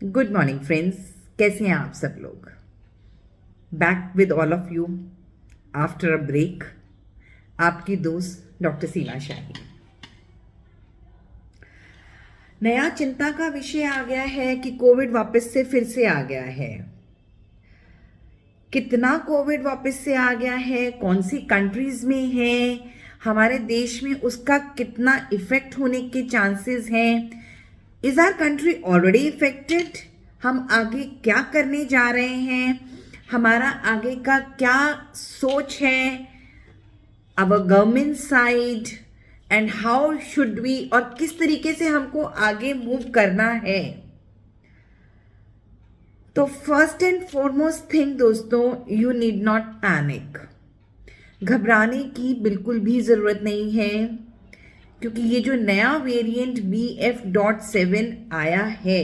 Good morning friends, कैसे हैं आप सब लोग। Back with all of you after a break. आपकी दोस्त डॉक्टर सीमा शाही। नया चिंता का विषय आ गया है कि कोविड वापस से फिर से आ गया है। कितना कोविड वापस से आ गया है, कौन सी कंट्रीज में है, हमारे देश में उसका कितना इफेक्ट होने के चांसेस हैं। Is our country already affected? हम आगे क्या करने जा रहे हैं, हमारा आगे का क्या सोच है, our government side, and how should we, और किस तरीके से हमको आगे मूव करना है। तो फर्स्ट एंड फॉरमोस्ट थिंग दोस्तों, यू नीड नॉट पैनिक। घबराने की बिल्कुल भी ज़रूरत नहीं है, क्योंकि ये जो नया वेरिएंट BF.7 आया है,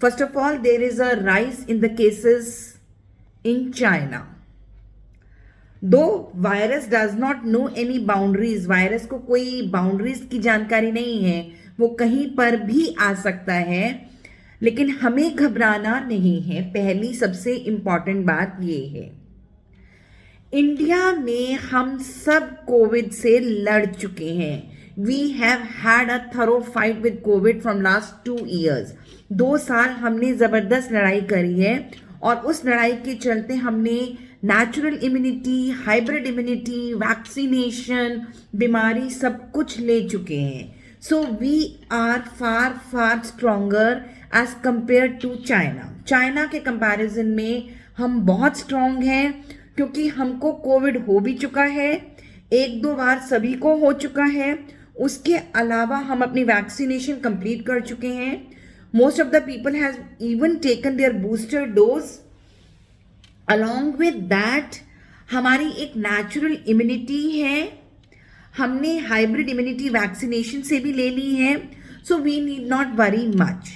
first of all there is a rise in the cases in China. दो virus does not know any boundaries, virus को कोई बाउंड्रीज की जानकारी नहीं है, वो कहीं पर भी आ सकता है। लेकिन हमें घबराना नहीं है। पहली सबसे इंपॉर्टेंट बात ये है, इंडिया में हम सब कोविड से लड़ चुके हैं। We have had a thorough fight with Covid from last 2 years। 2 साल हमने ज़बरदस्त लड़ाई करी है, और उस लड़ाई के चलते हमने natural immunity, hybrid immunity, vaccination, बीमारी सब कुछ ले चुके हैं। So we are far far stronger as compare to China. China के कंपैरिजन में हम बहुत स्ट्रोंग हैं, क्योंकि हमको कोविड हो भी चुका है, 1-2 बार सभी को हो चुका है। उसके अलावा हम अपनी वैक्सीनेशन कंप्लीट कर चुके हैं। Most of the people has even taken their booster dose. Along with that हमारी एक नेचुरल इम्यूनिटी है, हमने हाइब्रिड इम्यूनिटी वैक्सीनेशन से भी ले ली है। So we need not worry much.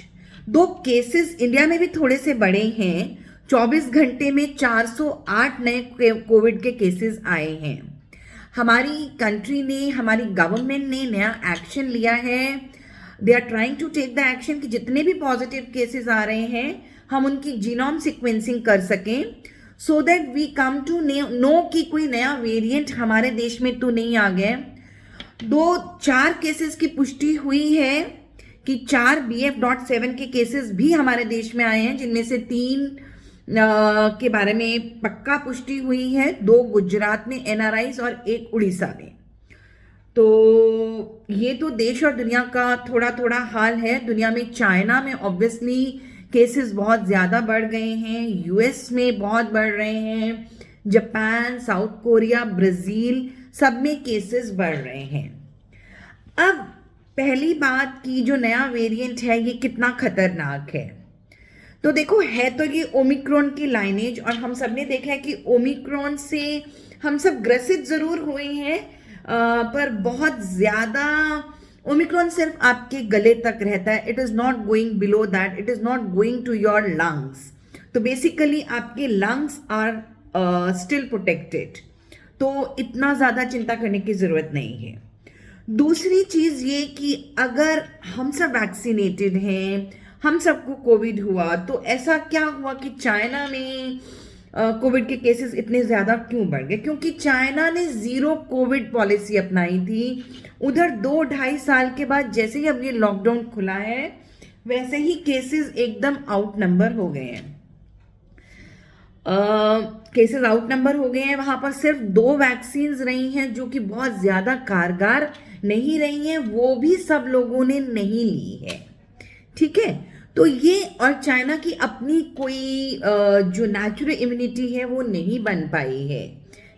2 cases India में भी थोड़े से बड़े हैं। 24 घंटे में 408 नए कोविड के केसेस आए हैं। हमारी कंट्री ने, हमारी गवर्नमेंट ने नया एक्शन लिया है। They are trying to take the action कि जितने भी पॉजिटिव केसेस आ रहे हैं हम उनकी जीनोम सिक्वेंसिंग कर सकें, so that we come to know कि कोई नया वेरिएंट हमारे देश में तो नहीं आ गया। 4 केसेस की पुष्टि हुई है कि 4 BF.7 के केसेस भी हमारे देश में आए हैं, जिनमें से 3 के बारे में पक्का पुष्टि हुई है। 2 गुजरात में NRIs और 1 उड़ीसा में। तो ये तो देश और दुनिया का थोड़ा थोड़ा हाल है। दुनिया में, चाइना में ऑब्वियसली केसेस बहुत ज़्यादा बढ़ गए हैं, US में बहुत बढ़ रहे हैं, जापान, साउथ कोरिया, ब्राज़ील, सब में केसेस बढ़ रहे हैं। अब पहली बात की जो नया वेरिएंट है ये कितना खतरनाक है, तो देखो, है तो ये ओमिक्रॉन की लाइनेज, और हम सब ने देखा है कि ओमिक्रॉन से हम सब ग्रसित जरूर हुए हैं, पर बहुत ज़्यादा ओमिक्रॉन सिर्फ आपके गले तक रहता है। It is not going below that, it is not going to your lungs. तो बेसिकली आपके लंग्स आर स्टिल प्रोटेक्टेड, तो इतना ज़्यादा चिंता करने की ज़रूरत नहीं है। दूसरी चीज़ ये कि अगर हम सब वैक्सीनेटेड हैं, हम सबको कोविड हुआ, तो ऐसा क्या हुआ कि चाइना में कोविड के केसेस इतने ज़्यादा क्यों बढ़ गए? क्योंकि चाइना ने ज़ीरो कोविड पॉलिसी अपनाई थी। उधर 2-2.5 साल के बाद जैसे ही अब ये लॉकडाउन खुला है, वैसे ही केसेस एकदम आउट नंबर हो गए हैं। केसेस आउट नंबर हो गए हैं। वहाँ पर सिर्फ 2 वैक्सीन्स रही हैं जो कि बहुत ज़्यादा कारगर नहीं रही हैं, वो भी सब लोगों ने नहीं ली है। ठीक है, तो ये, और चाइना की अपनी कोई जो नेचुरल इम्यूनिटी है वो नहीं बन पाई है।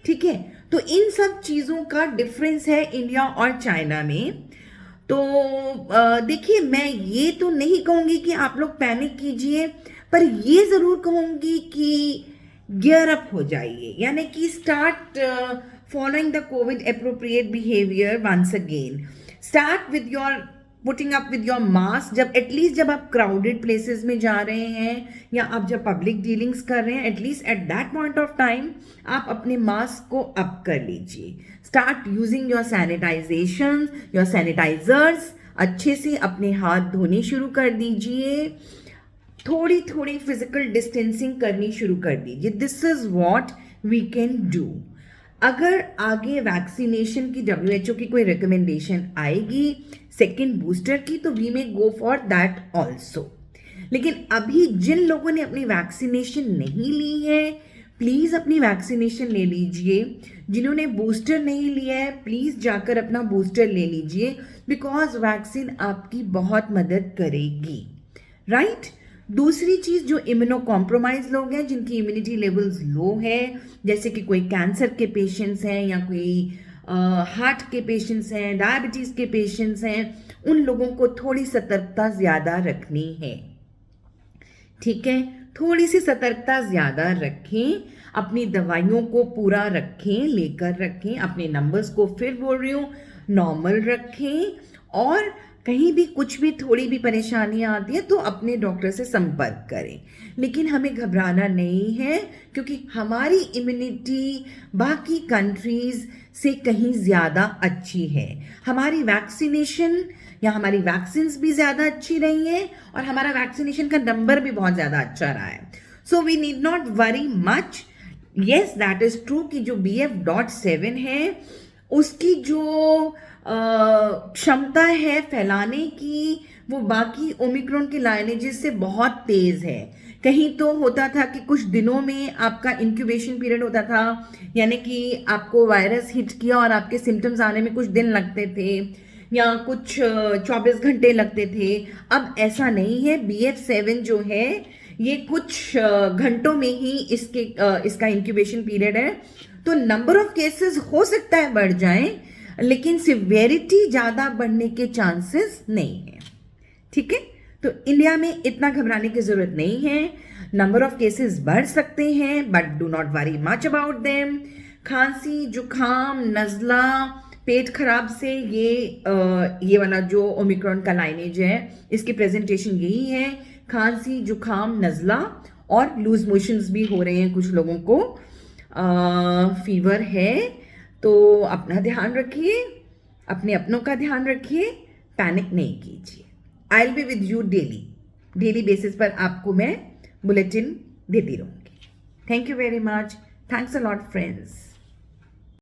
ठीक है, तो इन सब चीज़ों का डिफरेंस है इंडिया और चाइना में। तो देखिए, मैं ये तो नहीं कहूँगी कि आप लोग पैनिक कीजिए, पर ये ज़रूर कहूँगी कि गियर अप हो जाइए, यानी कि start following the covid appropriate behaviour once again. Start with your putting up with your mask. जब एटलीस्ट जब आप क्राउडेड प्लेसेस में जा रहे हैं, या आप जब पब्लिक डीलिंग्स कर रहे हैं, at least at that point of time आप अपने मास्क को अप कर लीजिए। Start using your sanitization, your sanitizers. अच्छे से अपने हाथ धोने शुरू कर दीजिए। थोड़ी थोड़ी फिजिकल डिस्टेंसिंग करनी शुरू कर दीजिए. This is what we can do. अगर आगे वैक्सीनेशन की WHO की कोई रिकमेंडेशन आएगी सेकेंड बूस्टर की, तो we may go for that also. लेकिन अभी जिन लोगों ने अपनी वैक्सीनेशन नहीं ली है, प्लीज़ अपनी वैक्सीनेशन ले लीजिए. जिन्होंने बूस्टर नहीं लिया है, प्लीज़ जाकर अपना बूस्टर ले लीजिए, बिकॉज वैक्सीन आपकी बहुत मदद करेगी. राइट? दूसरी चीज़, जो इम्यूनो कॉम्प्रोमाइज लोग हैं, जिनकी इम्यूनिटी लेवल्स लो है, जैसे कि कोई कैंसर के पेशेंट्स हैं या कोई हार्ट के पेशेंट्स हैं, डायबिटीज़ के पेशेंट्स हैं, उन लोगों को थोड़ी सतर्कता ज़्यादा रखनी है. ठीक है, थोड़ी सी सतर्कता ज़्यादा रखें, अपनी दवाइयों को पूरा रखें, लेकर रखें, अपने नंबर्स को फिर बोल रही हूँ नॉर्मल रखें, और कहीं भी कुछ भी थोड़ी भी परेशानियाँ आती है तो अपने डॉक्टर से संपर्क करें. लेकिन हमें घबराना नहीं है, क्योंकि हमारी इम्यूनिटी बाकी कंट्रीज़ से कहीं ज़्यादा अच्छी है. हमारी वैक्सीनेशन या हमारी वैक्सीन्स भी ज़्यादा अच्छी रही हैं, और हमारा वैक्सीनेशन का नंबर भी बहुत ज़्यादा अच्छा रहा है. So we need not worry much. Yes, that is true कि जो BF.7 है उसकी जो क्षमता है फैलाने की, वो बाकी ओमिक्रॉन के लाइनेजेस से बहुत तेज़ है. कहीं तो होता था कि कुछ दिनों में आपका इंक्यूबेशन पीरियड होता था, यानी कि आपको वायरस हिट किया और आपके सिम्टम्स आने में कुछ दिन लगते थे या कुछ 24 घंटे लगते थे. अब ऐसा नहीं है. BF.7 जो है ये कुछ घंटों में ही इसका इंक्यूबेशन पीरियड है. तो नंबर ऑफ केसेस हो सकता है बढ़ जाएं, लेकिन सिवियरिटी ज़्यादा बढ़ने के चांसेस नहीं है. ठीक है, तो इंडिया में इतना घबराने की ज़रूरत नहीं है. नंबर ऑफ केसेस बढ़ सकते हैं, but do not worry much about them. खांसी, जुखाम, नज़ला, पेट खराब से ये वाला जो ओमिक्रॉन का लाइनेज है, इसकी प्रेजेंटेशन यही है. खांसी, जुखाम, नज़ला और लूज मोशंस भी हो रहे हैं कुछ लोगों को. फीवर है, तो अपना ध्यान रखिए, अपने अपनों का ध्यान रखिए, पैनिक नहीं कीजिए. I will be with you daily basis पर आपको मैं बुलेटिन देती रहूँगी. Thank you very much. Thanks a lot friends.